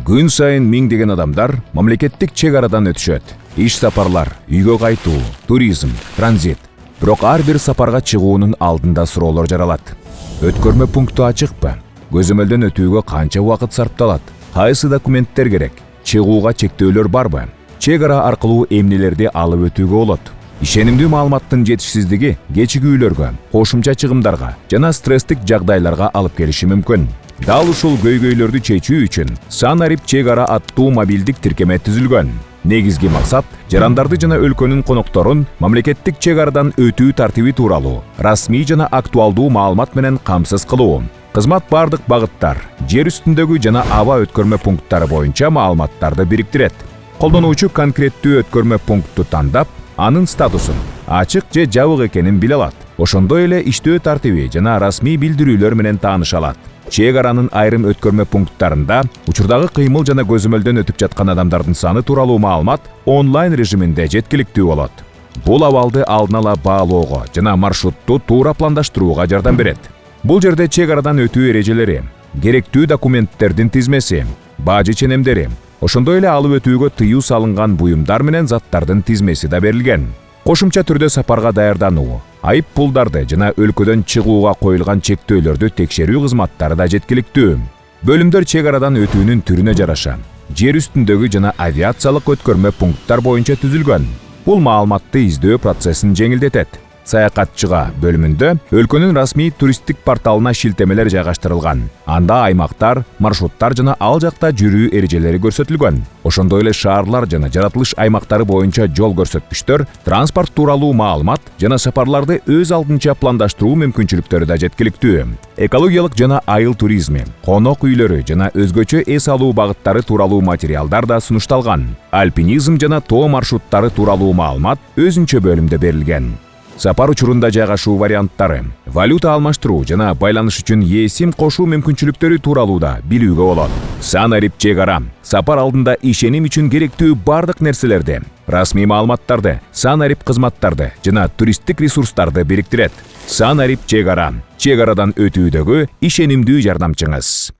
Күн сайын миңдеген адамдар мамлекеттик чек арадан өтүшөт. Иш сапарлар, үйгө кайтуу, туризм, транзит. Бирок ар бир сапарга чыгуунун алдында суроолор жаралат. Өткөрмө пункту ачыкпы? Көзөмөлдөн өтүүгө канча убакыт сарпталат? Кайсы документтер керек? Чыгууга чектөөлөр барбы? Чек ара аркылуу эмнелерди алып өтүүгө болот? Ишенимдүү маалыматтын жетишсиздиги кечигүүлөргө, кошумча чыгымдарга жана стресстик жагдайларга алып келиши мүмкүн. Дал ушул көйгөйлөрдү чечүү үчүн Санарип чек ара аттуу мобилдик тиркеме түзүлгөн. Негизги максат жарандарды жана өлкөнүн конокторун мамлекеттик чек арадан өтүү тартиби тууралуу расмий жана актуалдуу маалымат менен камсыз кылуу. Кызмат бардык багыттар, жер үстүндөгү жана аба өткөрмө пункттары боюнча маалыматтарды бириктирет. Колдонуучу конкреттүү өткөрмө пунктту тандап, анын статусун, ачык же жабык экенин биле алат. Ошондой эле иштөө тартиби жана расмий билдирүүлөр менен тааныша алат. Чек аранын айрым өткөрмө пункттарында учурдагы кыймыл жана көзөмөлдөн өтүп жаткан адамдардын саны тууралуу маалымат онлайн режиминде жеткиликтүү болот. Бул абалды алдын ала баалоого жана маршрутту туура пландаштырууга жардам берет. Бул жерде чек арадан өтүү эрежелери, керектүү документтердин тизмеси, бажы ченемдери, ошондой эле алып өтүүгө тыюу салынган буюмдар менен заттардын тизмеси да берилген. Кошумча түрдө сапарга даярдануу, айып пулдарды жана өлкөдөн чыгууга коюлган чектөөлөрдү текшерүү кызматтары да жеткиликтүү. Бөлүмдөр чек арадан өтүүнүн түрүнө жараша жер үстүндөгү жана авиациялык өткөрмө пункттар боюнча түзүлгөн. Бул маалыматты издөө процессин жеңилдетет. Саякатчыга бөлүмүндө өлкөнүн расмий туристтик порталына шилтемелер жайгаштырылган. Анда аймактар, маршруттар жана ал жакта жүрүү эрежелери көрсөтүлгөн. Ошондой эле шаарлар жана жаратылыш аймактары боюнча жол көрсөткүчтөр, транспорт тууралуу маалымат жана сапарларды өз алдынча пландаштыруу мүмкүнчүлүктөрү да жеткиликтүү. Экологиялык жана айыл туризми, конок үйлөрү жана өзгөчө эс алуу багыттары тууралуу материалдар да сунушталган. Альпинизм жана тоо маршруттары тууралуу маалымат өзүнчө бөлүмдө берилген. Сапар учурунда жайгашуу варианттары, валюта алмаштыруу жана байланыш үчүн эсим кошуу мүмкүнчүлүктөрү тууралуу да билүүгө болот. Санарип чек ара сапар алдында ишеним үчүн керектүү бардык нерселерди, расмий маалыматтарды, Санарип кызматтарды жана туристтик ресурстарды бириктирет. Санарип чек ара чек арадан өтүүдөгү ишенимдүү жардамчыңыз.